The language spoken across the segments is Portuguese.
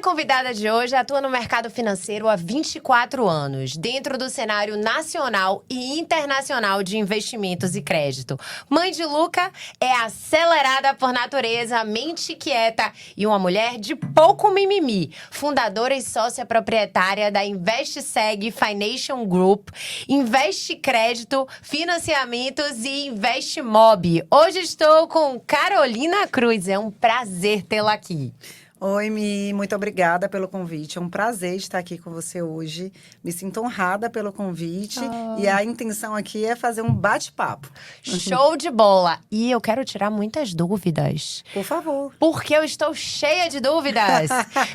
A convidada de hoje atua no mercado financeiro há 24 anos, dentro do cenário nacional e internacional de investimentos e crédito. Mãe de Luca, é acelerada por natureza, mente quieta e uma mulher de pouco mimimi. Fundadora e sócia proprietária da InvestSeg Financial Group, Investe Crédito, Financiamentos e InvestMob. Hoje estou com Carolina Cruz. É um prazer tê-la aqui. Oi, Mi, muito obrigada pelo convite. É um prazer estar aqui com você hoje. Me sinto honrada pelo convite. E a intenção aqui é fazer um bate-papo. Show de bola! E eu quero tirar muitas dúvidas. Por favor. Porque eu estou cheia de dúvidas.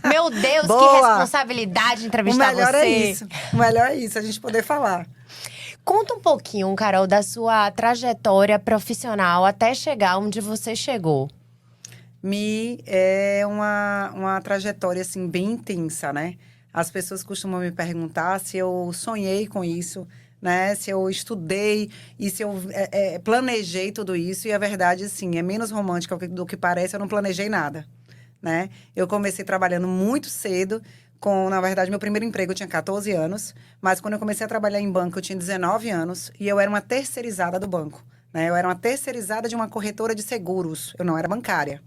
Meu Deus, Boa. que responsabilidade entrevistar O melhor você. é isso. O melhor é isso, a gente poder falar. Conta um pouquinho, Carol, da sua trajetória profissional até chegar onde você chegou. Mi, é uma trajetória, assim, bem intensa, né? As pessoas costumam me perguntar se eu sonhei com isso, né? Se eu estudei e se eu planejei tudo isso. E a verdade, assim, é menos romântica do que parece, eu não planejei nada, né? Eu comecei trabalhando muito cedo. Na verdade, meu primeiro emprego eu tinha 14 anos. Mas quando eu comecei a trabalhar em banco, eu tinha 19 anos. E eu era uma terceirizada do banco. Eu era uma terceirizada de uma corretora de seguros, eu não era bancária.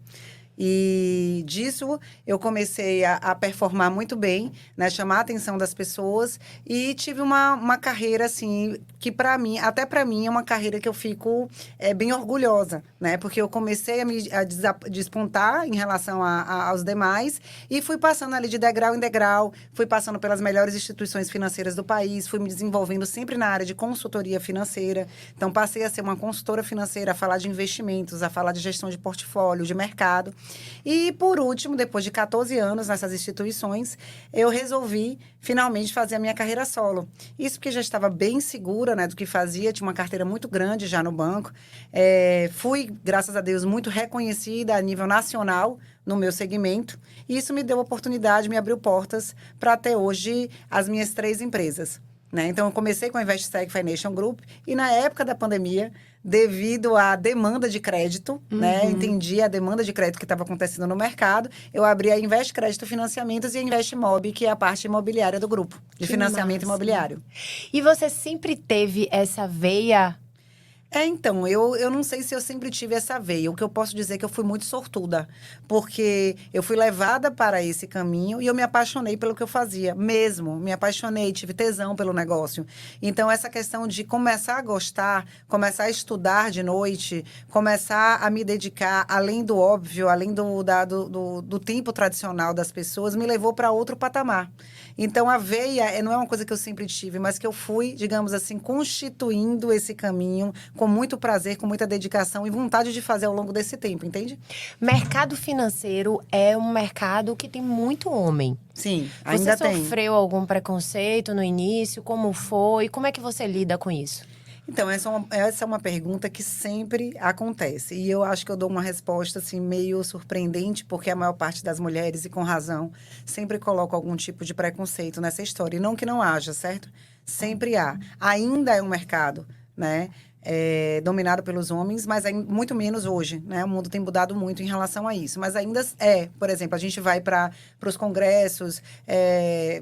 E disso eu comecei a performar muito bem, né? Chamar a atenção das pessoas e tive uma carreira, assim, que para mim, até para mim, é uma carreira que eu fico bem orgulhosa, né? Porque eu comecei a despontar em relação aos demais e fui passando ali de degrau em degrau, fui passando pelas melhores instituições financeiras do país, fui me desenvolvendo sempre na área de consultoria financeira. Então, passei a ser uma consultora financeira, a falar de investimentos, a falar de gestão de portfólio, de mercado. E, por último, depois de 14 anos nessas instituições, eu resolvi, finalmente, fazer a minha carreira solo. Isso porque já estava bem segura, né, do que fazia, tinha uma carteira muito grande já no banco. Fui, graças a Deus, muito reconhecida a nível nacional no meu segmento. E isso me deu oportunidade, me abriu portas para, até hoje, as minhas 3 empresas. Então, eu comecei com a InvestSeg Financial Group e, na época da pandemia, devido à demanda de crédito, entendi a demanda de crédito que estava acontecendo no mercado, eu abri a Invest Crédito Financiamentos e a InvestMob, que é a parte imobiliária do grupo, de financiamento imobiliário. E você sempre teve essa veia? Então, eu não sei se eu sempre tive essa veia. O que eu posso dizer é que eu fui muito sortuda. Porque eu fui levada para esse caminho e eu me apaixonei pelo que eu fazia. Mesmo, me apaixonei, tive tesão pelo negócio. Então, essa questão de começar a gostar, começar a estudar de noite, começar a me dedicar, além do óbvio, além do tempo tradicional das pessoas, me levou para outro patamar. Então, a veia não é uma coisa que eu sempre tive, mas que eu fui, digamos assim, constituindo esse caminho com muito prazer, com muita dedicação e vontade de fazer ao longo desse tempo, entende? Mercado financeiro é um mercado que tem muito homem. Sim, ainda tem. Você sofreu algum preconceito no início? Como foi? Como é que você lida com isso? Então, essa é uma pergunta que sempre acontece. E eu acho que eu dou uma resposta, assim, meio surpreendente, porque a maior parte das mulheres, e com razão, sempre coloca algum tipo de preconceito nessa história. E não que não haja, certo? Sempre há. Ainda é um mercado, né? Dominado pelos homens, mas muito menos hoje, né? O mundo tem mudado muito em relação a isso. Mas ainda por exemplo, a gente vai para os congressos,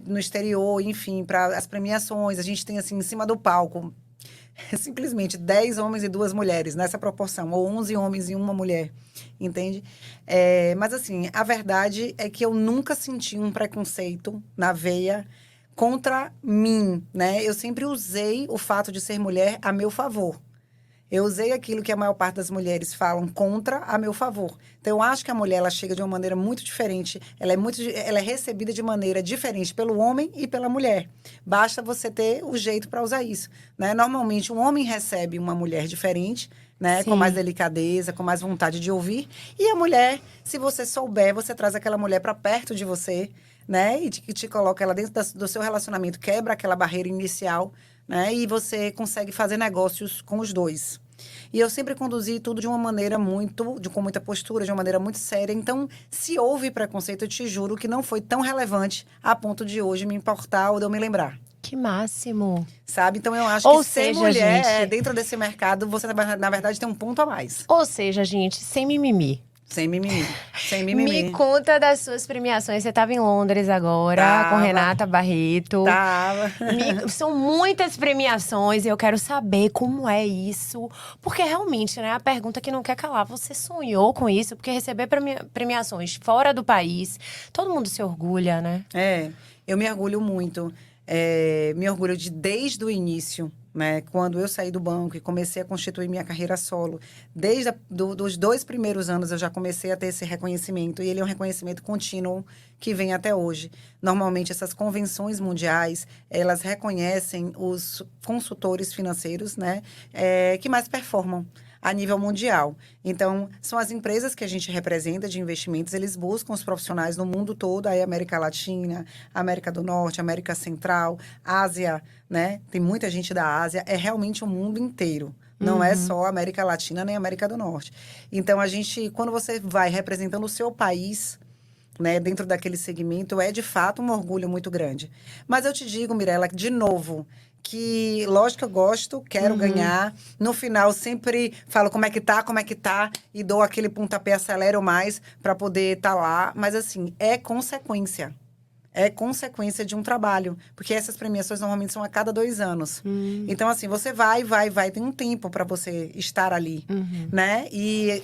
no exterior, enfim, para as premiações. A gente tem, assim, em cima do palco, simplesmente 10 homens e 2 mulheres, nessa proporção. Ou 11 homens e 1 mulher, entende? Mas, assim, a verdade é que eu nunca senti um preconceito na veia contra mim, né? Eu sempre usei o fato de ser mulher a meu favor. Eu usei aquilo que a maior parte das mulheres falam contra a meu favor. Então, eu acho que a mulher, ela chega de uma maneira muito diferente. Ela é recebida de maneira diferente pelo homem e pela mulher. Basta você ter o jeito para usar isso, né? Normalmente, um homem recebe uma mulher diferente, né? Com mais delicadeza, com mais vontade de ouvir. E a mulher, se você souber, você traz aquela mulher para perto de você, né? E te coloca ela dentro do seu relacionamento, quebra aquela barreira inicial, né? E você consegue fazer negócios com os dois. E eu sempre conduzi tudo de uma maneira com muita postura, de uma maneira muito séria. Então, se houve preconceito, eu te juro que não foi tão relevante a ponto de hoje me importar ou de eu me lembrar. Que máximo! Sabe? Então, eu acho Ou que seja, ser mulher, gente, dentro desse mercado, você, na verdade, tem um ponto a mais. Ou seja, gente, sem mimimi. Sem mimimi. Sem Me mimimi. conta das suas premiações. Você estava em Londres agora, com Tava. Renata Barreto. Tava. São muitas premiações e eu quero saber como é isso. Porque realmente, né, a pergunta que não quer calar. Você sonhou com isso? Porque receber premiações fora do país, todo mundo se orgulha, né? Eu me orgulho muito. Me orgulho de, desde o início, né? Quando eu saí do banco e comecei a constituir minha carreira solo. Desde dos 2 primeiros anos, eu já comecei a ter esse reconhecimento. E ele é um reconhecimento contínuo que vem até hoje. Normalmente, essas convenções mundiais, elas reconhecem os consultores financeiros, né? Que mais performam a nível mundial. Então, são as empresas que a gente representa de investimentos, eles buscam os profissionais no mundo todo, aí América Latina, América do Norte, América Central, Ásia, né? Tem muita gente da Ásia, é realmente o mundo inteiro. Não é só América Latina nem América do Norte. Então, a gente, quando você vai representando o seu país, né, dentro daquele segmento, é de fato um orgulho muito grande. Mas eu te digo, Mirella, de novo, que lógico que eu gosto, quero ganhar. No final, sempre falo como é que tá, e dou aquele pontapé, acelero mais para poder estar lá. Mas assim, é consequência. É consequência de um trabalho. Porque essas premiações normalmente são a cada 2 anos. Então, assim, você vai, tem um tempo para você estar ali, né? E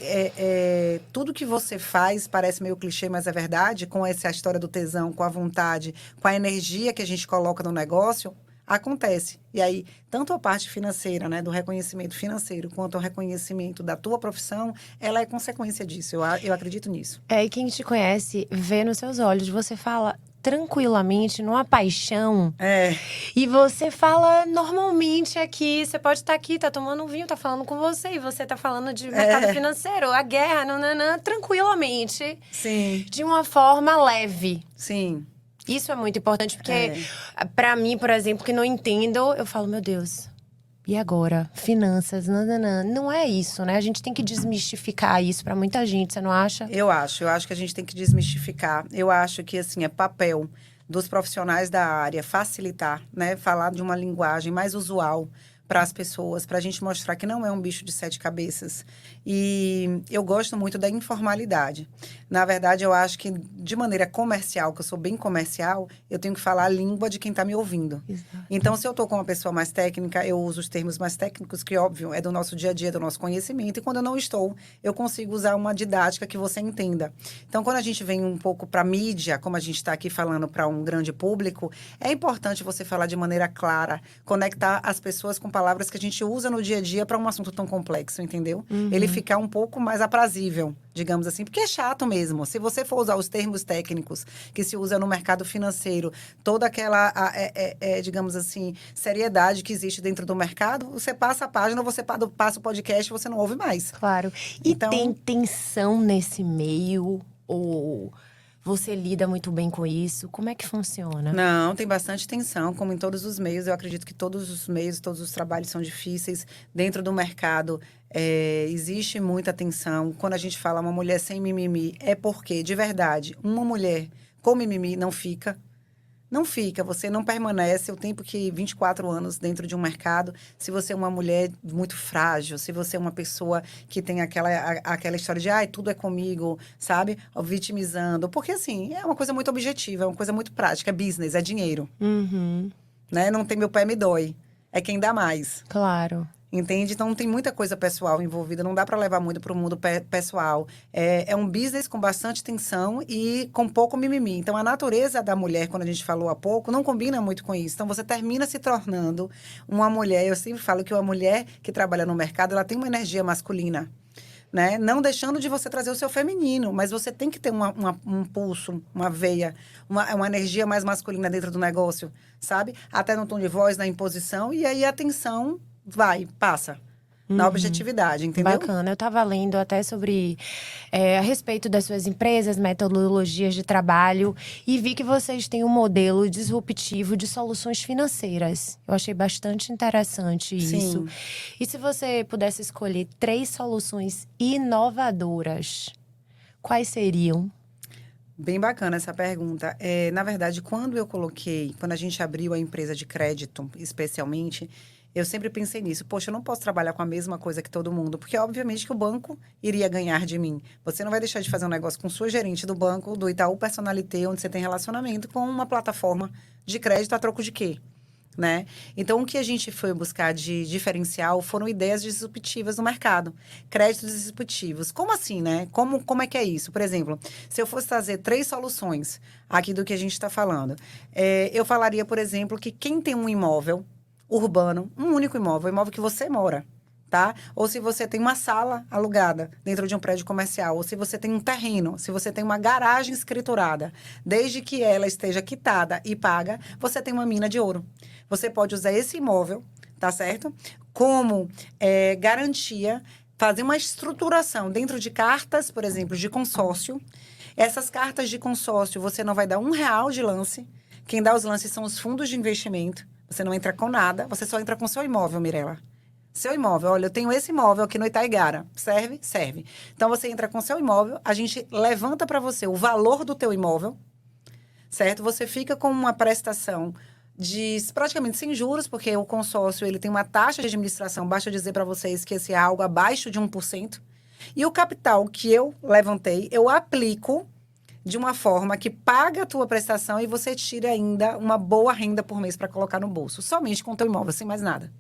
tudo que você faz, parece meio clichê, mas é verdade, com essa história do tesão, com a vontade, com a energia que a gente coloca no negócio, acontece. E aí, tanto a parte financeira, né, do reconhecimento financeiro, quanto o reconhecimento da tua profissão, ela é consequência disso. Eu acredito nisso. E quem te conhece vê nos seus olhos, você fala tranquilamente, numa paixão. E você fala normalmente aqui, você pode estar aqui, tá tomando um vinho, tá falando com você, e você tá falando de mercado financeiro, a guerra, nananã, tranquilamente. Sim. De uma forma leve. Sim. Isso é muito importante, porque pra mim, por exemplo, que não entendo, eu falo, meu Deus, e agora? Finanças, nananã. Não é isso, né? A gente tem que desmistificar isso pra muita gente, você não acha? Eu acho que a gente tem que desmistificar. Eu acho que, assim, é papel dos profissionais da área facilitar, né? Falar de uma linguagem mais usual para as pessoas, para a gente mostrar que não é um bicho de 7 cabeças. E eu gosto muito da informalidade. Na verdade, eu acho que, de maneira comercial, que eu sou bem comercial, eu tenho que falar a língua de quem está me ouvindo. Exato. Então, se eu estou com uma pessoa mais técnica, eu uso os termos mais técnicos, que, óbvio, é do nosso dia a dia, do nosso conhecimento. E quando eu não estou, eu consigo usar uma didática que você entenda. Então, quando a gente vem um pouco para a mídia, como a gente está aqui falando para um grande público, é importante você falar de maneira clara, conectar as pessoas com palavras que a gente usa no dia a dia para um assunto tão complexo, entendeu? Ele ficar um pouco mais aprazível, digamos assim, porque é chato mesmo. Se você for usar os termos técnicos que se usa no mercado financeiro, toda aquela, digamos assim, seriedade que existe dentro do mercado, você passa a página, você passa o podcast, você não ouve mais. Claro. E Então, tem tensão nesse meio? Ou você lida muito bem com isso? Como é que funciona? não, tem bastante tensão, como em todos os meios. Eu acredito que todos os meios, todos os trabalhos são difíceis. Dentro do mercado, existe muita tensão. Quando a gente fala uma mulher sem mimimi, é porque, de verdade, uma mulher com mimimi não fica. Não fica, você não permanece o tempo que 24 anos dentro de um mercado, se você é uma mulher muito frágil, se você é uma pessoa que tem aquela história de, ai, tudo é comigo, sabe? Vitimizando. Porque, assim, é uma coisa muito objetiva, é uma coisa muito prática, é business, é dinheiro, né? Não tem meu pé me dói, é quem dá mais. Claro. Entende? Então, tem muita coisa pessoal envolvida. Não dá para levar muito para o mundo pessoal. É um business com bastante tensão e com pouco mimimi. Então, a natureza da mulher, quando a gente falou há pouco, não combina muito com isso. Então, você termina se tornando uma mulher. Eu sempre falo que uma mulher que trabalha no mercado, ela tem uma energia masculina. Né? Não deixando de você trazer o seu feminino, mas você tem que ter um pulso, uma veia, uma energia mais masculina dentro do negócio, sabe? Até no tom de voz, na imposição. E aí, a tensão passa. Na objetividade, entendeu? Bacana. Eu estava lendo até sobre a respeito das suas empresas, metodologias de trabalho, e vi que vocês têm um modelo disruptivo de soluções financeiras. Eu achei bastante interessante isso. Sim. E se você pudesse escolher 3 soluções inovadoras, quais seriam? Bem bacana essa pergunta. Na verdade, quando a gente abriu a empresa de crédito, especialmente, Eu sempre pensei nisso. Poxa, eu não posso trabalhar com a mesma coisa que todo mundo, porque obviamente que o banco iria ganhar de mim. Você não vai deixar de fazer um negócio com sua gerente do banco, do Itaú Personalité, onde você tem relacionamento, com uma plataforma de crédito a troco de quê? Né? Então, o que a gente foi buscar de diferencial foram ideias disruptivas no mercado. Créditos disruptivos. Como assim, né? Como é que é isso? Por exemplo, se eu fosse trazer 3 soluções aqui do que a gente está falando, eu falaria, por exemplo, que quem tem um imóvel urbano, um único imóvel, o imóvel que você mora, tá? Ou se você tem uma sala alugada dentro de um prédio comercial, ou se você tem um terreno, se você tem uma garagem escriturada, desde que ela esteja quitada e paga, você tem uma mina de ouro. Você pode usar esse imóvel, tá certo? Como garantia, fazer uma estruturação dentro de cartas, por exemplo, de consórcio. Essas cartas de consórcio, você não vai dar R$ 1 de lance. Quem dá os lances são os fundos de investimento. Você não entra com nada, você só entra com seu imóvel, Mirela. Seu imóvel, olha, eu tenho esse imóvel aqui no Itaigara. Serve? Serve. Então, você entra com seu imóvel, a gente levanta para você o valor do teu imóvel, certo? Você fica com uma prestação de praticamente sem juros, porque o consórcio ele tem uma taxa de administração, basta eu dizer para vocês que esse é algo abaixo de 1%. E o capital que eu levantei, eu aplico de uma forma que paga a tua prestação e você tira ainda uma boa renda por mês para colocar no bolso. Somente com o teu imóvel, sem mais nada.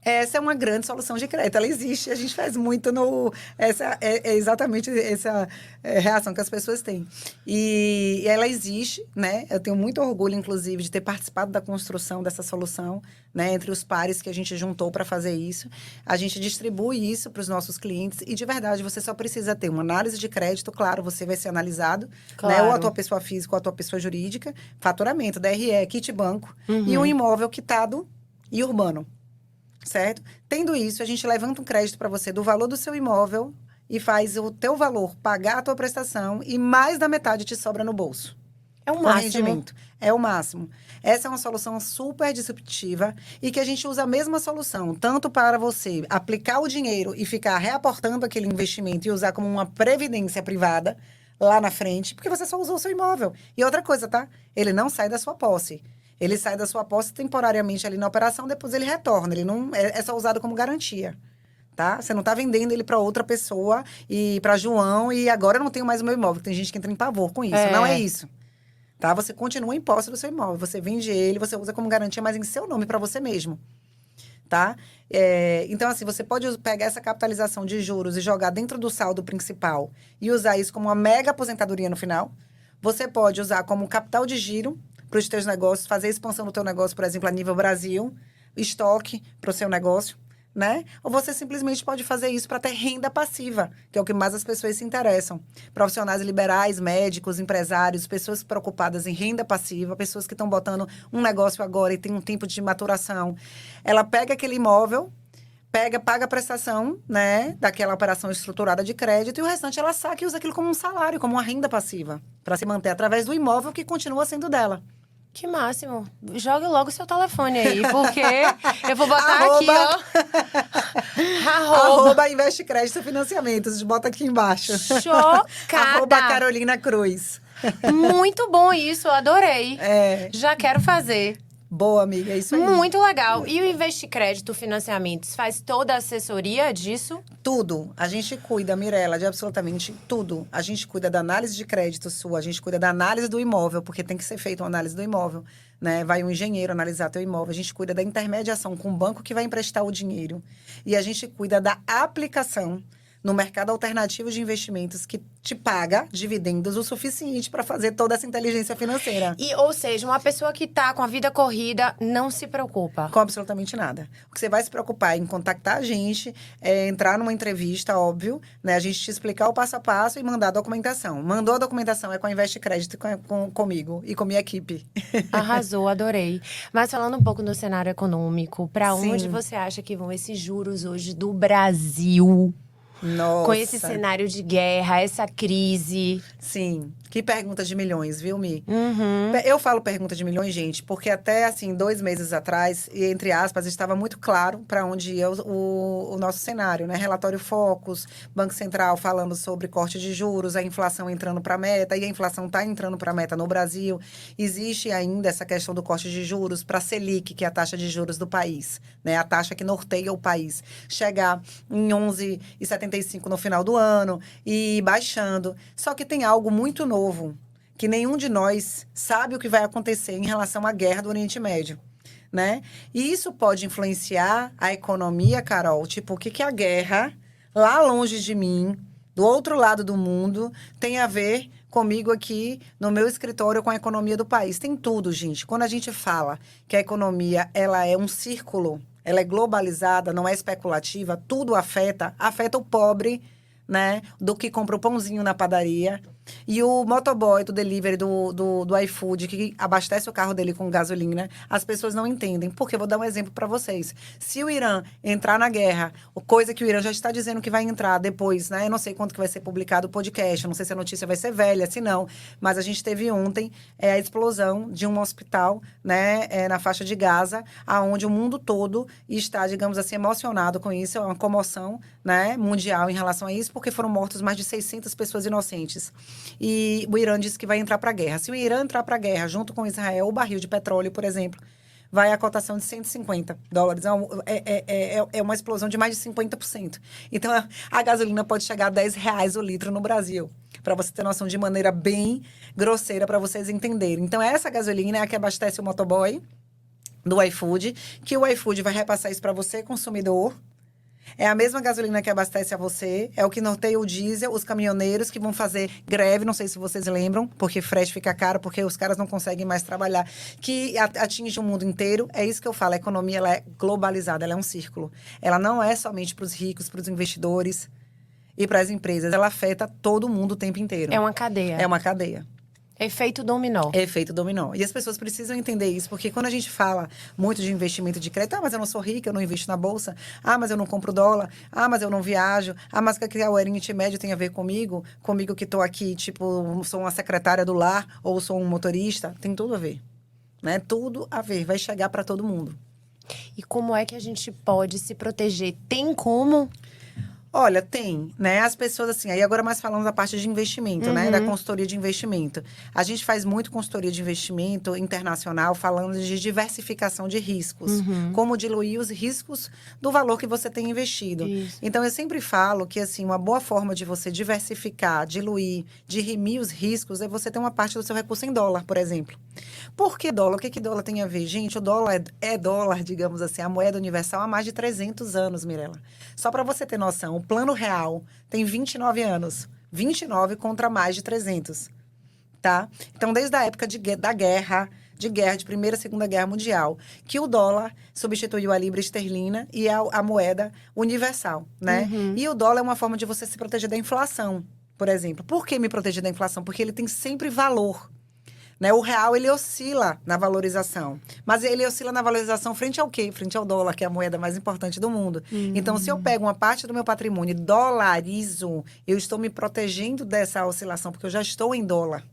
Essa é uma grande solução de crédito. Ela existe, a gente faz muito no... Essa é exatamente essa reação que as pessoas têm. E ela existe, né? Eu tenho muito orgulho, inclusive, de ter participado da construção dessa solução, né? Entre os pares que a gente juntou para fazer isso. A gente distribui isso para os nossos clientes e, de verdade, você só precisa ter uma análise de crédito. Claro, você vai ser analisado, claro, né? Ou a tua pessoa física ou a tua pessoa jurídica. Faturamento, DRE, kit banco. E um imóvel quitado e urbano. Certo? Tendo isso, a gente levanta um crédito para você do valor do seu imóvel e faz o teu valor pagar a tua prestação e mais da metade te sobra no bolso. É o máximo. Rendimento. É o máximo. Essa é uma solução super disruptiva e que a gente usa a mesma solução, tanto para você aplicar o dinheiro e ficar reaportando aquele investimento e usar como uma previdência privada lá na frente, porque você só usou o seu imóvel. E outra coisa, tá? Ele não sai da sua posse. Ele sai da sua posse temporariamente ali na operação, depois ele retorna. Ele não é só usado como garantia, tá? Você não está vendendo ele para outra pessoa e para João e agora eu não tenho mais o meu imóvel. Tem gente que entra em pavor com isso. Não é isso, tá? Você continua em posse do seu imóvel. Você vende ele, você usa como garantia, mas em seu nome para você mesmo, tá? Então, assim, você pode pegar essa capitalização de juros e jogar dentro do saldo principal e usar isso como uma mega aposentadoria no final. Você pode usar como capital de giro para os teus negócios, fazer a expansão do teu negócio, por exemplo, a nível Brasil, estoque para o seu negócio, né? Ou você simplesmente pode fazer isso para ter renda passiva, que é o que mais as pessoas se interessam. Profissionais liberais, médicos, empresários, pessoas preocupadas em renda passiva, pessoas que estão botando um negócio agora e tem um tempo de maturação. Ela pega aquele imóvel, paga a prestação, né, daquela operação estruturada de crédito e o restante ela saca e usa aquilo como um salário, como uma renda passiva, para se manter através do imóvel que continua sendo dela. Que máximo. Jogue logo seu telefone aí, porque eu vou botar aqui, ó. Arroba Investe Crédito Financiamentos. Bota aqui embaixo. Chocada. Arroba Carolina Cruz. Muito bom isso, adorei. Já quero fazer. Boa, amiga, é isso aí. Muito legal. E o Investe Crédito Financiamentos faz toda a assessoria disso? Tudo. A gente cuida, Mirela, de absolutamente tudo. A gente cuida da análise de crédito sua, a gente cuida da análise do imóvel, porque tem que ser feita uma análise do imóvel, né? Vai um engenheiro analisar teu imóvel. A gente cuida da intermediação com o banco que vai emprestar o dinheiro. E a gente cuida da aplicação no mercado alternativo de investimentos que te paga dividendos o suficiente para fazer toda essa inteligência financeira. Ou seja, uma pessoa que está com a vida corrida não se preocupa. Com absolutamente nada. O que você vai se preocupar é em contactar a gente, entrar numa entrevista, óbvio, né? A gente te explicar o passo a passo e mandar a documentação. Mandou a documentação, é com a Investe Crédito comigo e com minha equipe. Arrasou, adorei. Mas falando um pouco do cenário econômico, para Sim. onde você acha que vão esses juros hoje do Brasil? Nossa. Com esse cenário de guerra, essa crise. Sim. Que pergunta de milhões, viu, Mi? Uhum. Eu falo pergunta de milhões, gente, porque até, assim, 2 meses atrás, e entre aspas, estava muito claro para onde ia o nosso cenário, né? Relatório Focus, Banco Central falando sobre corte de juros, a inflação entrando para a meta, e a inflação está entrando para a meta no Brasil. Existe ainda essa questão do corte de juros para a Selic, que é a taxa de juros do país, né? A taxa que norteia o país. Chegar em 11,75 no final do ano e baixando. Só que tem algo muito novo, que nenhum de nós sabe o que vai acontecer em relação à guerra do Oriente Médio, né? E isso pode influenciar a economia, Carol. Tipo, o que a guerra, lá longe de mim, do outro lado do mundo, tem a ver comigo aqui no meu escritório com a economia do país? Tem tudo, gente. Quando a gente fala que a economia, ela é um círculo, ela é globalizada, não é especulativa, tudo afeta o pobre, né? Do que compra o pãozinho na padaria. E o motoboy do delivery do iFood, que abastece o carro dele com gasolina, as pessoas não entendem. Porque eu vou dar um exemplo para vocês. Se o Irã entrar na guerra, coisa que o Irã já está dizendo que vai entrar depois, né? Eu não sei quando que vai ser publicado o podcast, eu não sei se a notícia vai ser velha, se não. Mas a gente teve ontem a explosão de um hospital, né? Na faixa de Gaza, aonde o mundo todo está, digamos assim, emocionado com isso. É uma comoção, né, mundial em relação a isso, porque foram mortos mais de 600 pessoas inocentes. E o Irã disse que vai entrar para a guerra. Se o Irã entrar para a guerra junto com Israel, o barril de petróleo, por exemplo, vai à cotação de $150. É uma explosão de mais de 50%. Então, a gasolina pode chegar a R$ 10 o litro no Brasil. Para você ter noção, de maneira bem grosseira, para vocês entenderem. Então, essa gasolina é a que abastece o motoboy do iFood, que o iFood vai repassar isso para você, consumidor. É a mesma gasolina que abastece a você, é o que norteia o diesel, os caminhoneiros que vão fazer greve, não sei se vocês lembram, porque frete fica caro, porque os caras não conseguem mais trabalhar, que atinge o mundo inteiro. É isso que eu falo, a economia ela é globalizada, ela é um círculo. Ela não é somente para os ricos, para os investidores e para as empresas, ela afeta todo mundo o tempo inteiro. É uma cadeia. É uma cadeia. Efeito dominó. Efeito dominó. E as pessoas precisam entender isso, porque quando a gente fala muito de investimento de crédito, mas eu não sou rica, eu não invisto na bolsa, mas eu não compro dólar, mas eu não viajo, mas que o Oriente Médio tem a ver comigo que estou aqui, tipo, sou uma secretária do lar ou sou um motorista, tem tudo a ver, né? Tudo a ver, vai chegar para todo mundo. E como é que a gente pode se proteger? Tem como? Olha, tem, né? As pessoas, assim, aí agora mais falando da parte de investimento, né? Da consultoria de investimento. A gente faz muito consultoria de investimento internacional, falando de diversificação de riscos. Como diluir os riscos do valor que você tem investido. Isso. Então, eu sempre falo que, assim, uma boa forma de você diversificar, diluir, dirimir os riscos é você ter uma parte do seu recurso em dólar, por exemplo. Por que dólar? O que dólar tem a ver? Gente, o dólar é dólar, digamos assim, a moeda universal há mais de 300 anos, Mirella. Só para você ter noção, o Plano Real tem 29 anos. 29 contra mais de 300, tá? Então, desde a época da guerra, de Primeira e Segunda Guerra Mundial, que o dólar substituiu a libra esterlina e a moeda universal, né? E o dólar é uma forma de você se proteger da inflação, por exemplo. Por que me proteger da inflação? Porque ele tem sempre valor. Né? O real, ele oscila na valorização. Mas ele oscila na valorização frente ao quê? Frente ao dólar, que é a moeda mais importante do mundo. Então, se eu pego uma parte do meu patrimônio e dolarizo, eu estou me protegendo dessa oscilação, porque eu já estou em dólar.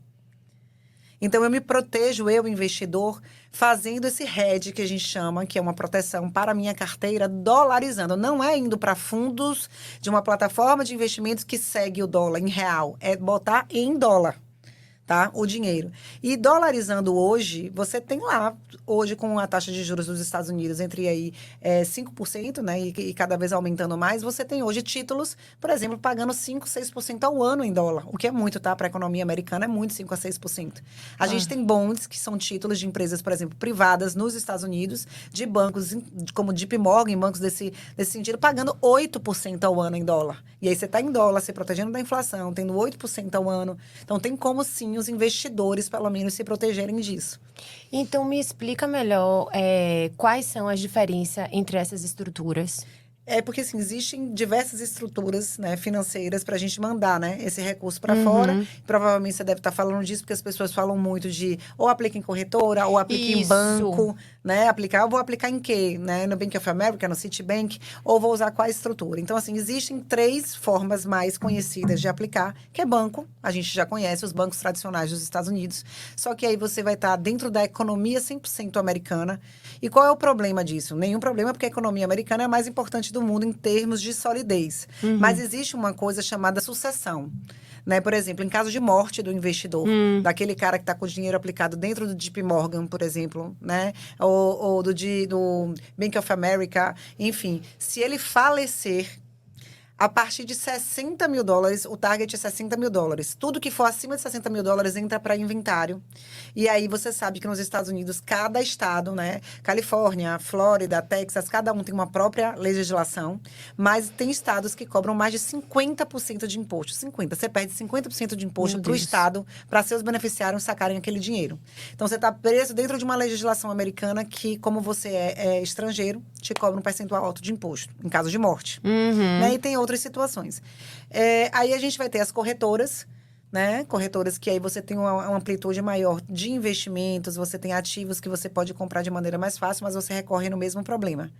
Então, eu me protejo, eu, investidor, fazendo esse hedge que a gente chama, que é uma proteção para a minha carteira, dolarizando. Não é indo para fundos de uma plataforma de investimentos que segue o dólar em real. É botar em dólar. Tá? O dinheiro. E dolarizando hoje, você tem lá, hoje com a taxa de juros dos Estados Unidos entre aí 5%, né? E cada vez aumentando mais, você tem hoje títulos, por exemplo, pagando 5%, 6% ao ano em dólar. O que é muito, tá? Para a economia americana é muito, 5% a 6%. A gente tem bonds, que são títulos de empresas, por exemplo, privadas nos Estados Unidos, de bancos como JP Morgan, bancos desse sentido, pagando 8% ao ano em dólar. E aí você está em dólar, se protegendo da inflação, tendo 8% ao ano. Então tem como sim os investidores, pelo menos, se protegerem disso. Então, me explica melhor quais são as diferenças entre essas estruturas. É porque, assim, existem diversas estruturas, né, financeiras para a gente mandar, né, esse recurso para fora. Provavelmente você deve estar falando disso, porque as pessoas falam muito de ou aplica em corretora, ou aplica em Isso. banco, né? Eu vou aplicar em quê? Né? No Bank of America, no Citibank, ou vou usar qual estrutura? Então, assim, existem 3 formas mais conhecidas de aplicar, que é banco. A gente já conhece os bancos tradicionais dos Estados Unidos. Só que aí você vai estar dentro da economia 100% americana. E qual é o problema disso? Nenhum problema, porque a economia americana é a mais importante do mundo em termos de solidez. Mas existe uma coisa chamada sucessão. Né? Por exemplo, em caso de morte do investidor, daquele cara que está com o dinheiro aplicado dentro do JP Morgan, por exemplo, né? Ou do Bank of America, enfim. Se ele falecer, a partir de $60.000, o target é $60.000. Tudo que for acima de $60.000 entra para inventário. E aí você sabe que nos Estados Unidos, cada estado, né? Califórnia, Flórida, Texas, cada um tem uma própria legislação. Mas tem estados que cobram mais de 50% de imposto. 50%. Você perde 50% de imposto Meu para o Deus. estado, para seus beneficiários sacarem aquele dinheiro. Então, você está preso dentro de uma legislação americana que, como você é estrangeiro, te cobra um percentual alto de imposto, em caso de morte. Né? E tem outras situações. Aí a gente vai ter as corretoras, né? Corretoras que aí você tem uma amplitude maior de investimentos, você tem ativos que você pode comprar de maneira mais fácil, mas você recorre no mesmo problema.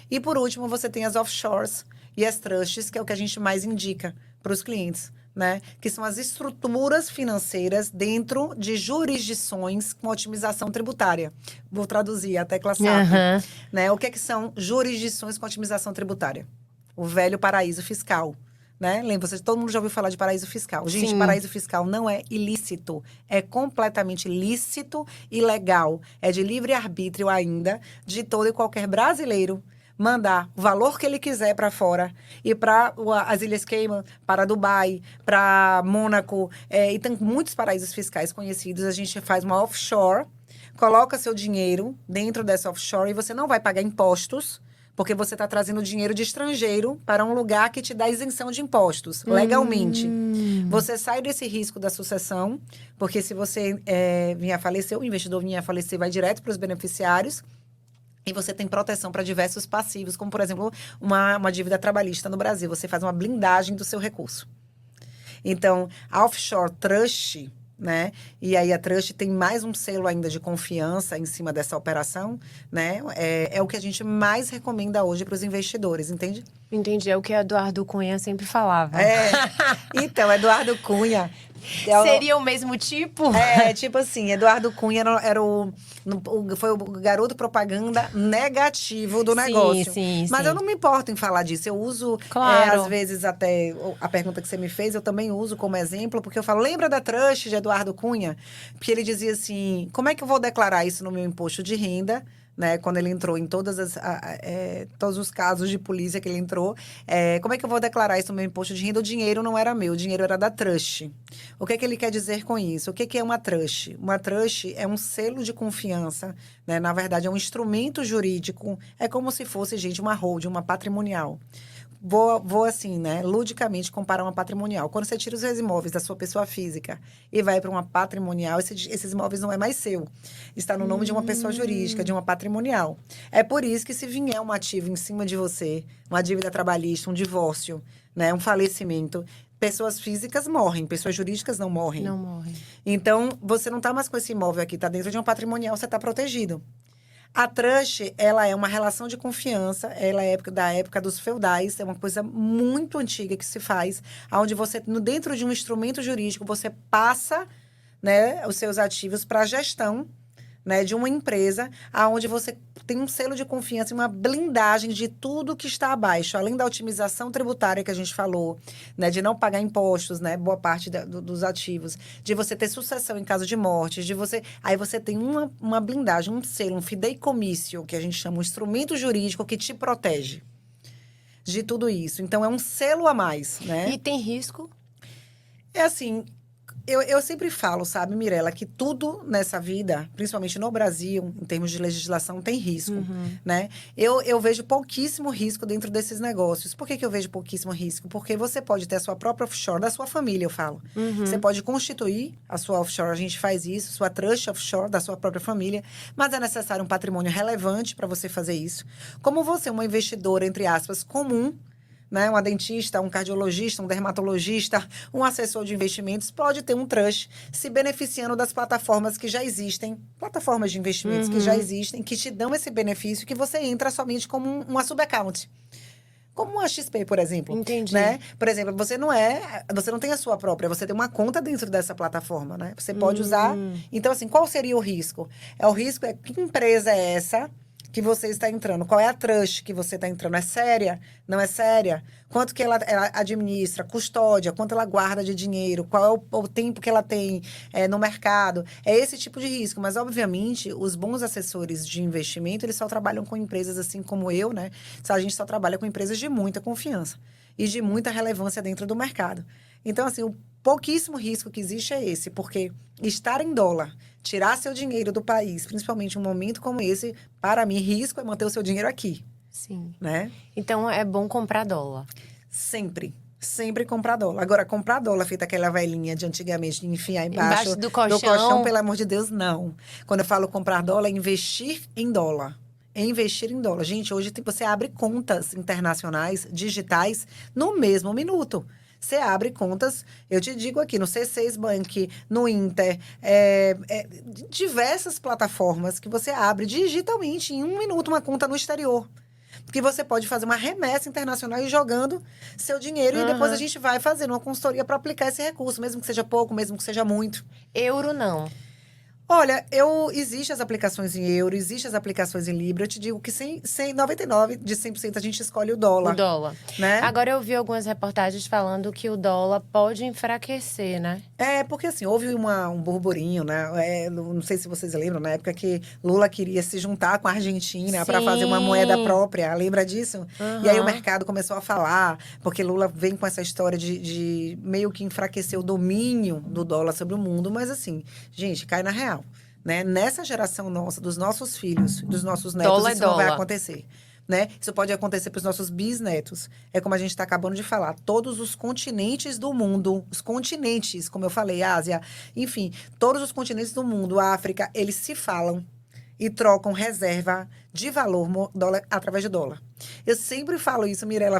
E por último, você tem as offshores e as trusts, que é o que a gente mais indica para os clientes. Né? Que são as estruturas financeiras dentro de jurisdições com otimização tributária. Vou traduzir, a tecla SAP. Né? O que é que são jurisdições com otimização tributária? O velho paraíso fiscal. Né? Lembra, todo mundo já ouviu falar de paraíso fiscal. Gente, Sim. paraíso fiscal não é ilícito. É completamente lícito e legal. É de livre-arbítrio ainda de todo e qualquer brasileiro mandar o valor que ele quiser para fora e para as Ilhas Cayman, para Dubai, para Mônaco, e tem muitos paraísos fiscais conhecidos. A gente faz uma offshore, coloca seu dinheiro dentro dessa offshore e você não vai pagar impostos, porque você está trazendo dinheiro de estrangeiro para um lugar que te dá isenção de impostos, legalmente. Você sai desse risco da sucessão, porque se você vier a falecer, o investidor vier a falecer, vai direto para os beneficiários. E você tem proteção para diversos passivos, como, por exemplo, uma dívida trabalhista no Brasil. Você faz uma blindagem do seu recurso. Então, a offshore trust, né? E aí a trust tem mais um selo ainda de confiança em cima dessa operação, né? É o que a gente mais recomenda hoje para os investidores, entende? Entendi, é o que Eduardo Cunha sempre falava. Então, Eduardo Cunha... Seria o mesmo tipo? Tipo assim, Eduardo Cunha foi o garoto propaganda negativo do negócio. Mas eu não me importo em falar disso. Eu uso, claro. Às vezes, até a pergunta que você me fez, eu também uso como exemplo, porque eu falo, lembra da trust de Eduardo Cunha? Porque ele dizia assim, como é que eu vou declarar isso no meu imposto de renda? Né, quando ele entrou em todos os casos de polícia que ele entrou, como é que eu vou declarar isso no meu imposto de renda? O dinheiro não era meu, o dinheiro era da trust. O que é que ele quer dizer com isso? O que é uma trust? Uma trust é um selo de confiança, né? Na verdade, é um instrumento jurídico, é como se fosse, gente, uma holding, uma patrimonial. Vou assim, né, ludicamente comparar uma patrimonial. Quando você tira os seus imóveis da sua pessoa física e vai para uma patrimonial, esses imóveis não é mais seu. Está no nome de uma pessoa jurídica, de uma patrimonial. É por isso que se vier um ativo em cima de você, uma dívida trabalhista, um divórcio, né, um falecimento, pessoas físicas morrem, pessoas jurídicas não morrem. Não morrem. Então, você não está mais com esse imóvel aqui, está dentro de uma patrimonial, você está protegido. A trust, ela é uma relação de confiança, ela é da época dos feudais, é uma coisa muito antiga que se faz, onde você, dentro de um instrumento jurídico, você passa, né, os seus ativos para a gestão, né, de uma empresa, onde você tem um selo de confiança e uma blindagem de tudo que está abaixo, além da otimização tributária que a gente falou, né, de não pagar impostos, né, boa parte dos ativos, de você ter sucessão em caso de morte, aí você tem uma blindagem, um selo, um fideicomício, que a gente chama um instrumento jurídico que te protege de tudo isso. Então, é um selo a mais, né? E tem risco? É assim, eu sempre falo, sabe, Mirela, que tudo nessa vida, principalmente no Brasil, em termos de legislação, tem risco, né? Eu vejo pouquíssimo risco dentro desses negócios. Por que eu vejo pouquíssimo risco? Porque você pode ter a sua própria offshore, da sua família, eu falo. Você pode constituir a sua offshore, a gente faz isso, sua trust offshore da sua própria família, mas é necessário um patrimônio relevante para você fazer isso. Como você, uma investidora, entre aspas, comum, né? Uma dentista, um cardiologista, um dermatologista, um assessor de investimentos pode ter um trust se beneficiando das plataformas que já existem, plataformas de investimentos que já existem, que te dão esse benefício que você entra somente como uma sub-account. Como uma XP, por exemplo. Entendi. Né? Por exemplo, você não tem a sua própria, você tem uma conta dentro dessa plataforma, né? Você pode usar. Então, assim, qual seria o risco? O risco é que empresa é essa que você está entrando? Qual é a trust que você está entrando? É séria? Não é séria? Quanto que ela administra, custódia, quanto ela guarda de dinheiro, qual é o tempo que ela tem no mercado. É esse tipo de risco. Mas, obviamente, os bons assessores de investimento, eles só trabalham com empresas assim como eu, né? A gente só trabalha com empresas de muita confiança e de muita relevância dentro do mercado. Então, assim, o pouquíssimo risco que existe é esse, porque estar em dólar, tirar seu dinheiro do país, principalmente em um momento como esse, para mim, risco é manter o seu dinheiro aqui. Sim. Né? Então, é bom comprar dólar. Sempre. Sempre comprar dólar. Agora, comprar dólar feita aquela velhinha de antigamente, de enfiar embaixo do colchão, pelo amor de Deus, não. Quando eu falo comprar dólar, é investir em dólar. É investir em dólar. Gente, hoje você abre contas internacionais, digitais, no mesmo minuto. Você abre contas, eu te digo aqui, no C6 Bank, no Inter, diversas plataformas que você abre digitalmente, em um minuto, uma conta no exterior. Que você pode fazer uma remessa internacional e jogando seu dinheiro. E depois a gente vai fazendo uma consultoria para aplicar esse recurso, mesmo que seja pouco, mesmo que seja muito. Euro, não. Olha, existem as aplicações em euro, existem as aplicações em libra. Eu te digo que 99 de 100% a gente escolhe o dólar. O dólar. Né? Agora, eu vi algumas reportagens falando que o dólar pode enfraquecer, né? Porque assim, houve um burburinho, né? Não sei se vocês lembram, na época que Lula queria se juntar com a Argentina para fazer uma moeda própria. Lembra disso? E aí o mercado começou a falar, porque Lula vem com essa história de meio que enfraquecer o domínio do dólar sobre o mundo. Mas assim, gente, cai na real. Né? Nessa geração nossa, dos nossos filhos, dos nossos netos, dólar isso não vai acontecer. Né? Isso pode acontecer para os nossos bisnetos. É como a gente está acabando de falar. Todos os continentes do mundo, os continentes, como eu falei, Ásia, enfim, todos os continentes do mundo, África, eles se falam e trocam reserva de valor através de dólar. Eu sempre falo isso, Mirela,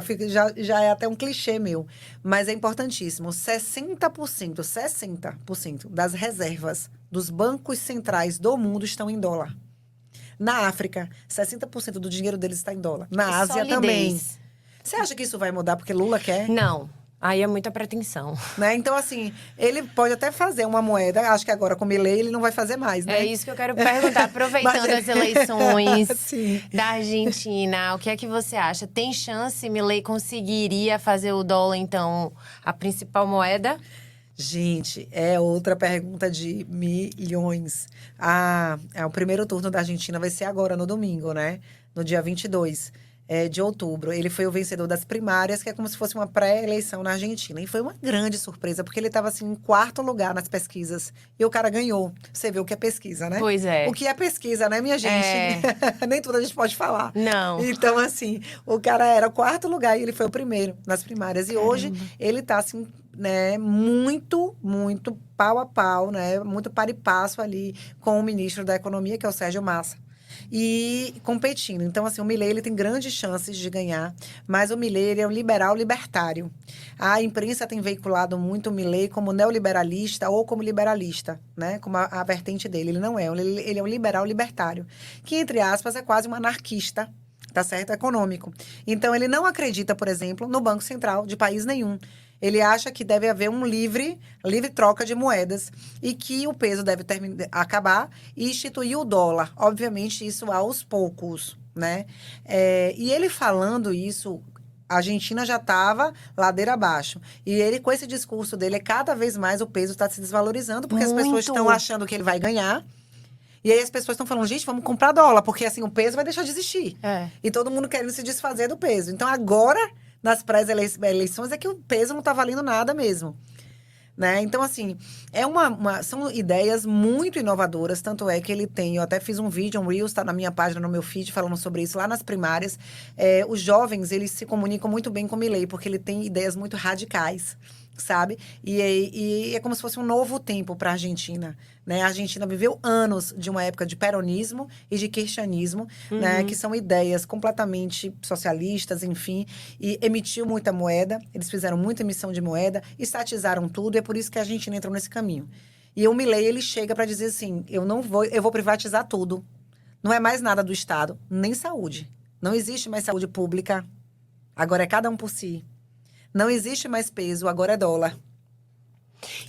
já é até um clichê meu, mas é importantíssimo. 60% das reservas dos bancos centrais do mundo estão em dólar. Na África, 60% do dinheiro deles está em dólar. Na Ásia também. Você acha que isso vai mudar porque Lula quer? Não. Aí é muita pretensão. Né? Então, assim, ele pode até fazer uma moeda. Acho que agora, com Milei, ele não vai fazer mais, né? É isso que eu quero perguntar. Aproveitando as eleições Sim. da Argentina, o que é que você acha? Tem chance Milei conseguiria fazer o dólar, então, a principal moeda? Gente, é outra pergunta de milhões. O primeiro turno da Argentina vai ser agora, no domingo, né? No dia 22 de outubro. Ele foi o vencedor das primárias, que é como se fosse uma pré-eleição na Argentina. E foi uma grande surpresa, porque ele estava, assim, em quarto lugar nas pesquisas. E o cara ganhou. Você vê o que é pesquisa, né? Pois é. O que é pesquisa, né, minha gente? Nem tudo a gente pode falar. Não. Então, assim, o cara era o quarto lugar e ele foi o primeiro nas primárias. E hoje, ele tá, assim, né, muito pau a pau, né, muito par e passo ali com o ministro da Economia, que é o Sérgio Massa, e competindo. Então, assim, o Milei, ele tem grandes chances de ganhar, mas o Milei, ele é um liberal libertário. A imprensa tem veiculado muito o Milei como neoliberalista ou como liberalista, né, como a vertente dele. Ele não é, ele é um liberal libertário, que, entre aspas, é quase um anarquista, tá certo? Econômico. Então, ele não acredita, por exemplo, no Banco Central de país nenhum. Ele acha que deve haver um livre troca de moedas e que o peso deve acabar e instituir o dólar. Obviamente, isso aos poucos, né? E ele falando isso, a Argentina já estava ladeira abaixo. E ele, com esse discurso dele, cada vez mais o peso está se desvalorizando, porque as pessoas estão achando que ele vai ganhar. E aí as pessoas estão falando, gente, vamos comprar dólar, porque assim o peso vai deixar de existir. E todo mundo querendo se desfazer do peso. Então agora, nas pré-eleições, é que o peso não está valendo nada mesmo. Né? Então, assim, são ideias muito inovadoras, tanto é que ele tem, eu até fiz um vídeo, um Reels, tá na minha página, no meu feed, falando sobre isso, lá nas primárias. Os jovens, eles se comunicam muito bem com o Milei, porque ele tem ideias muito radicais, sabe? E é como se fosse um novo tempo para a Argentina, né? A Argentina viveu anos de uma época de peronismo e de kirchnerismo, né? Que são ideias completamente socialistas, enfim, e emitiu muita moeda, eles fizeram muita emissão de moeda, estatizaram tudo, e é por isso que a Argentina entrou nesse caminho. E o Milei, ele chega para dizer assim, eu vou privatizar tudo. Não é mais nada do Estado, nem saúde. Não existe mais saúde pública. Agora é cada um por si. Não existe mais peso, agora é dólar.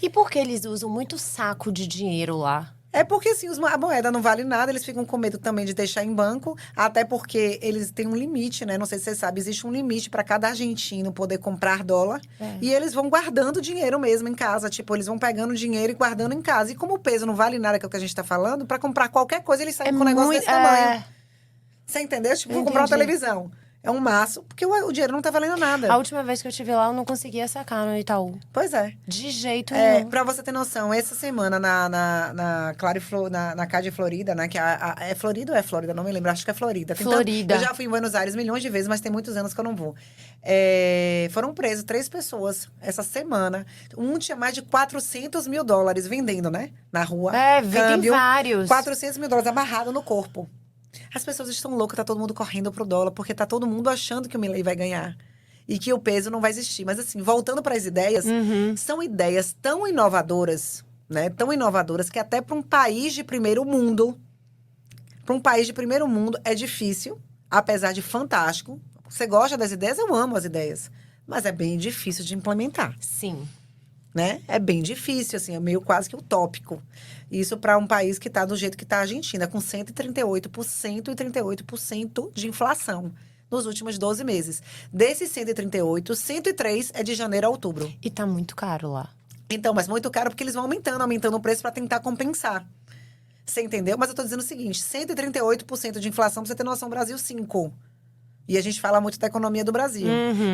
E por que eles usam muito saco de dinheiro lá? É porque, assim, a moeda não vale nada, eles ficam com medo também de deixar em banco, até porque eles têm um limite, né? Não sei se você sabe, existe um limite para cada argentino poder comprar dólar. E eles vão guardando dinheiro mesmo em casa. Tipo, eles vão pegando dinheiro e guardando em casa. E como o peso não vale nada, que é o que a gente tá falando, para comprar qualquer coisa, eles saem com um negócio desse tamanho. Você entendeu? Tipo, vou comprar uma televisão. É um maço, porque o dinheiro não tá valendo nada. A última vez que eu estive lá, eu não conseguia sacar no Itaú. Pois é. De jeito nenhum. Pra você ter noção, essa semana na Cade Florida, né? Que é Florida ou é Flórida? Não me lembro, acho que é Florida. Florida. Eu já fui em Buenos Aires milhões de vezes, mas tem muitos anos que eu não vou. Foram presos 3 pessoas essa semana. Um tinha mais de 400 mil dólares vendendo, né? Na rua. Vendem vários. 400 mil dólares amarrado no corpo. As pessoas estão loucas, tá todo mundo correndo pro dólar, porque tá todo mundo achando que o Milei vai ganhar. E que o peso não vai existir. Mas assim, voltando para as ideias, são ideias tão inovadoras, né? Tão inovadoras que até para um país de primeiro mundo, é difícil, apesar de fantástico. Você gosta das ideias? Eu amo as ideias. Mas é bem difícil de implementar. Sim. Né? É bem difícil, assim, é meio quase que utópico. Isso para um país que está do jeito que está a Argentina, com 138% e 38% de inflação nos últimos 12 meses. Desses 138, 103 é de janeiro a outubro. E tá muito caro lá. Então, mas muito caro porque eles vão aumentando o preço para tentar compensar. Você entendeu? Mas eu tô dizendo o seguinte, 138% de inflação, pra você ter noção, Brasil 5%. E a gente fala muito da economia do Brasil.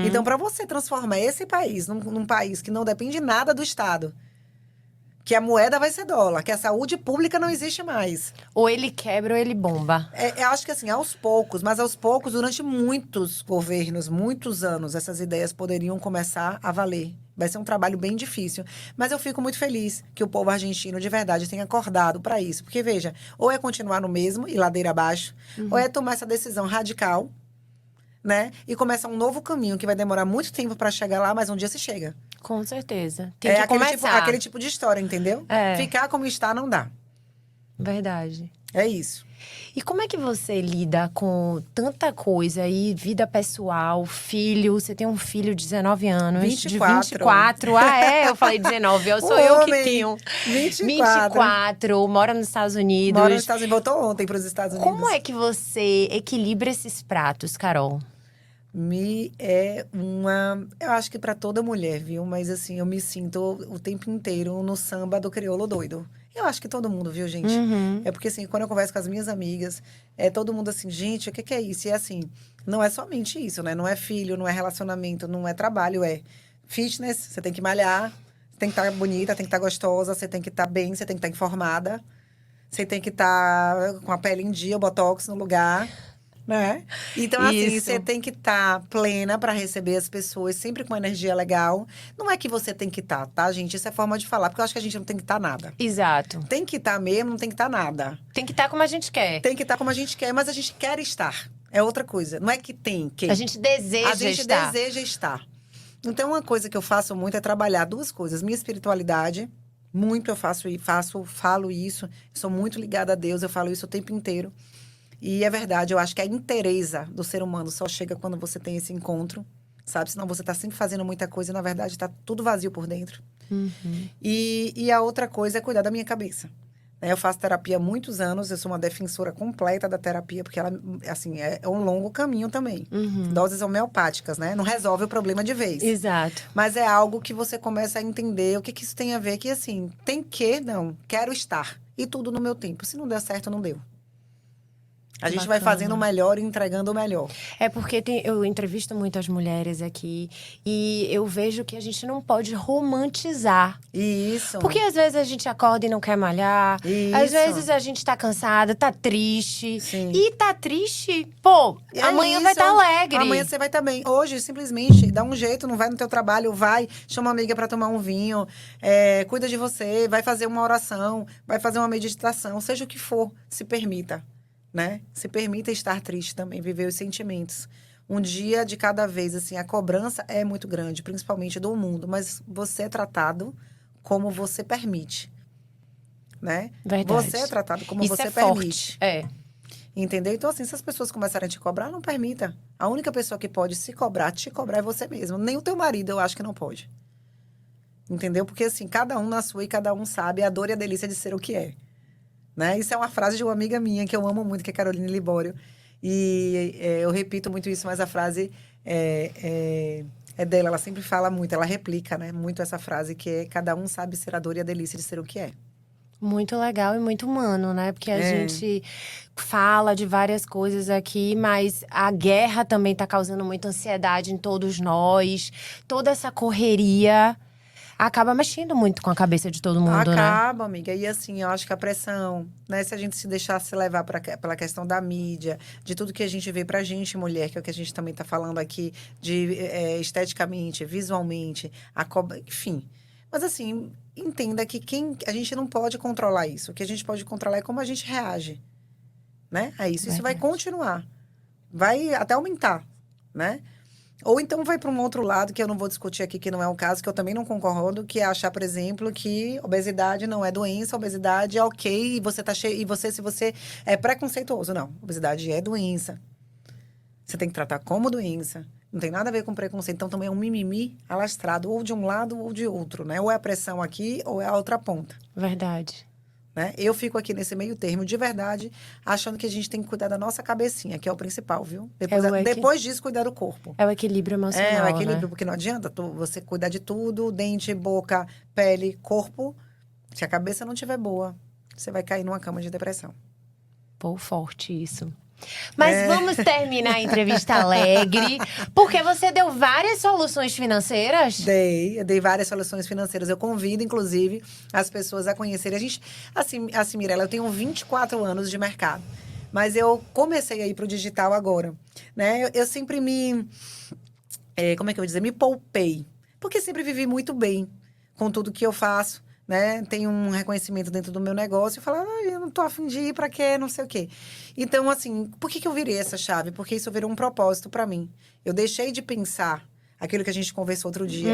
Então, para você transformar esse país num país que não depende nada do Estado, que a moeda vai ser dólar, que a saúde pública não existe mais. Ou ele quebra ou ele bomba. Eu acho que assim, aos poucos, durante muitos governos, muitos anos, essas ideias poderiam começar a valer. Vai ser um trabalho bem difícil. Mas eu fico muito feliz que o povo argentino, de verdade, tenha acordado para isso. Porque, veja, ou é continuar no mesmo e ladeira abaixo, ou é tomar essa decisão radical, né? E começar um novo caminho que vai demorar muito tempo para chegar lá, mas um dia se chega. Com certeza. Tem que começar. Aquele tipo de história, entendeu? Ficar como está não dá. Verdade. É isso. E como é que você lida com tanta coisa aí, vida pessoal, filho? Você tem um filho de 19 anos. 24. De 24. Eu falei 19. Sou eu que tenho. 24. Mora nos Estados Unidos. Mora nos Estados Unidos. Voltou ontem para os Estados Unidos. Como é que você equilibra esses pratos, Carol? Eu acho que para toda mulher, viu? Mas assim, eu me sinto o tempo inteiro no samba do crioulo doido. Eu acho que todo mundo, viu, gente? É porque assim, quando eu converso com as minhas amigas, todo mundo assim, gente, o que é isso? E assim, não é somente isso, né? Não é filho, não é relacionamento, não é trabalho, é fitness, você tem que malhar, você tem que estar bonita, tem que estar gostosa, você tem que estar bem, você tem que estar informada, você tem que estar com a pele em dia, o botox no lugar. Né? Então, assim, você tem que estar plena para receber as pessoas, sempre com energia legal. Não é que você tem que estar, tá, gente? Isso é forma de falar, porque eu acho que a gente não tem que estar nada. Exato. Tem que estar mesmo, não tem que estar nada. Tem que estar como a gente quer. Tem que estar como a gente quer, mas a gente quer estar. É outra coisa. Não é que tem que. A gente deseja estar. A gente deseja estar. Então, uma coisa que eu faço muito é trabalhar 2 coisas. Minha espiritualidade, muito eu falo isso. Sou muito ligada a Deus, eu falo isso o tempo inteiro. E é verdade, eu acho que a inteireza do ser humano só chega quando você tem esse encontro, sabe? Senão você tá sempre fazendo muita coisa e, na verdade, tá tudo vazio por dentro. E a outra coisa é cuidar da minha cabeça. Eu faço terapia há muitos anos, eu sou uma defensora completa da terapia, porque ela, assim, é um longo caminho também. Doses homeopáticas, né? Não resolve o problema de vez. Exato. Mas é algo que você começa a entender o que isso tem a ver, que assim, quero estar. E tudo no meu tempo. Se não der certo, não deu. A gente vai Bacana. fazendo o melhor e entregando o melhor. É porque eu entrevisto muitas mulheres aqui e eu vejo que a gente não pode romantizar. Isso. Porque às vezes a gente acorda e não quer malhar. Às Isso. vezes a gente tá cansada, tá triste. Sim. E tá triste, pô, E é amanhã vai isso. estar alegre. Amanhã você vai estar bem. Hoje, simplesmente, dá um jeito, não vai no teu trabalho, vai, chama uma amiga pra tomar um vinho, cuida de você, vai fazer uma oração, vai fazer uma meditação, seja o que for, se permita, né? Se permita estar triste também, viver os sentimentos. Um dia de cada vez, assim, a cobrança é muito grande, principalmente do mundo, mas você é tratado como você permite, né? Verdade. Você é tratado como Isso você é permite. forte. É. Entendeu? Então, assim, se as pessoas começarem a te cobrar, não permita. A única pessoa que pode se cobrar, te cobrar é você mesmo. Nem o teu marido, eu acho que não pode. Entendeu? Porque, assim, cada um na sua e cada um sabe a dor e a delícia de ser o que é. Né? Isso é uma frase de uma amiga minha, que eu amo muito, que é Caroline Libório. E eu repito muito isso, mas a frase é dela. Ela sempre fala muito, ela replica, né? Muito essa frase, que é: cada um sabe ser a dor e a delícia de ser o que é. Muito legal e muito humano, né? Porque a É. gente fala de várias coisas aqui, mas a guerra também tá causando muita ansiedade em todos nós. Toda essa correria acaba mexendo muito com a cabeça de todo mundo, né? Acaba, amiga. E assim, eu acho que a pressão, né? Se a gente se deixasse levar pela questão da mídia, de tudo que a gente vê pra gente, mulher, que é o que a gente também tá falando aqui, de esteticamente, visualmente, enfim. Mas assim, entenda que a gente não pode controlar isso. O que a gente pode controlar é como a gente reage, né? A isso. Isso vai Verdade. continuar. Vai até aumentar, né? Ou então vai para um outro lado, que eu não vou discutir aqui, que não é o caso, que eu também não concordo, que é achar, por exemplo, que obesidade não é doença, obesidade é ok, e você tá cheio, e você, se você é preconceituoso. Não, obesidade é doença. Você tem que tratar como doença. Não tem nada a ver com preconceito. Então, também é um mimimi alastrado, ou de um lado ou de outro, né? Ou é a pressão aqui, ou é a outra ponta. Verdade. Né? Eu fico aqui nesse meio termo, de verdade, achando que a gente tem que cuidar da nossa cabecinha, que é o principal, viu? Depois disso, cuidar do corpo. É o equilíbrio emocional, É, o equilíbrio, né? porque não adianta você cuidar de tudo, dente, boca, pele, corpo. Se a cabeça não estiver boa, você vai cair numa cama de depressão. Pô, forte isso. Mas vamos terminar a entrevista alegre, porque você deu várias soluções financeiras. Eu dei várias soluções financeiras. Eu convido, inclusive, as pessoas a conhecerem. A gente, assim, Mirella, eu tenho 24 anos de mercado. Mas eu comecei a ir pro digital agora, né? Eu sempre como é que eu vou dizer? Me poupei. Porque sempre vivi muito bem com tudo que eu faço, né? Tenho um reconhecimento dentro do meu negócio. Eu falo, eu não tô a fim de ir, pra quê? Não sei o quê. Então, assim, por que eu virei essa chave? Porque isso virou um propósito pra mim. Eu deixei de pensar aquilo que a gente conversou outro dia.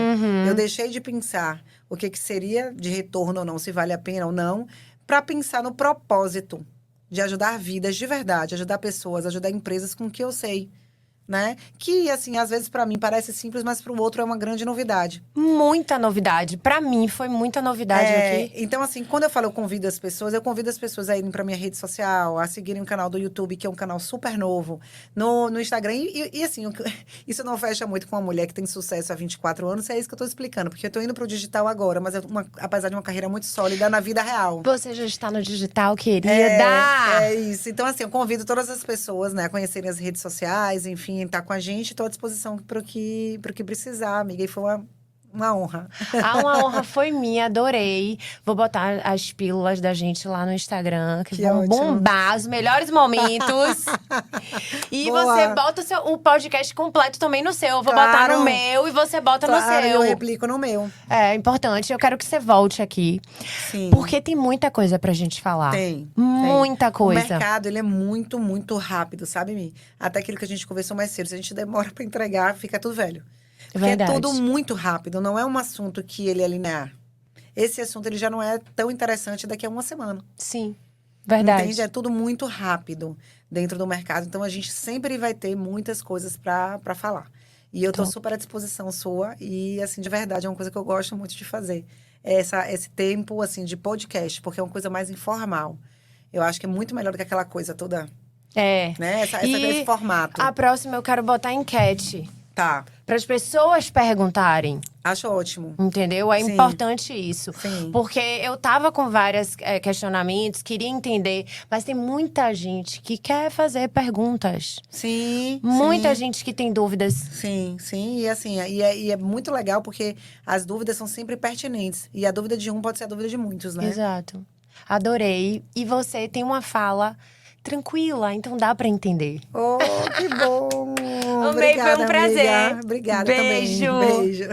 Eu deixei de pensar o que seria de retorno ou não, se vale a pena ou não, pra pensar no propósito de ajudar vidas de verdade, ajudar pessoas, ajudar empresas com o que eu sei, né? Que, assim, às vezes pra mim parece simples, mas pro outro é uma grande novidade. Muita novidade. Pra mim, foi muita novidade aqui. Então, assim, quando eu falo eu convido as pessoas a irem pra minha rede social, a seguirem o canal do YouTube, que é um canal super novo, no Instagram. E assim, isso não fecha muito com uma mulher que tem sucesso há 24 anos, é isso que eu tô explicando. Porque eu tô indo pro digital agora, mas apesar de uma carreira muito sólida na vida real. Você já está no digital, querida. É isso. Então, assim, eu convido todas as pessoas, né, a conhecerem as redes sociais, enfim, tá com a gente. Tô à disposição pro que precisar, amiga. E foi uma honra. Uma honra foi minha, adorei. Vou botar as pílulas da gente lá no Instagram, que vão ótimo. bombar os melhores momentos. E Boa. você bota o podcast completo também no seu. Eu vou botar no meu e você bota no seu. Eu replico no meu. É importante. Eu quero que você volte aqui. Sim. Porque tem muita coisa pra gente falar. Tem. Muita coisa. O mercado, ele é muito, muito rápido, sabe, Mi? Até aquilo que a gente conversou mais cedo. Se a gente demora pra entregar, fica tudo velho. Porque Verdade. é tudo muito rápido. Não é um assunto que ele é linear. Esse assunto, ele já não é tão interessante daqui a uma semana. Sim. Verdade. Entende? É tudo muito rápido dentro do mercado. Então, a gente sempre vai ter muitas coisas pra falar. E eu tô super à disposição sua. E, assim, de verdade, é uma coisa que eu gosto muito de fazer. Esse tempo, assim, de podcast. Porque é uma coisa mais informal. Eu acho que é muito melhor do que aquela coisa toda, É. né? Esse formato. A próxima eu quero botar enquete. Tá, Para as pessoas perguntarem, acho ótimo. entendeu? É Sim. importante isso. Sim. Porque eu tava com vários questionamentos, queria entender, mas tem muita gente que quer fazer perguntas. Sim, Muita sim. gente que tem dúvidas. Sim, sim, e assim, e é muito legal porque as dúvidas são sempre pertinentes. E a dúvida de um pode ser a dúvida de muitos, né? Exato. Adorei. E você tem uma fala tranquila, então dá para entender. Oh, que bom! Amei, foi um Obrigada, prazer. amiga. Obrigada também. Beijo. Beijo.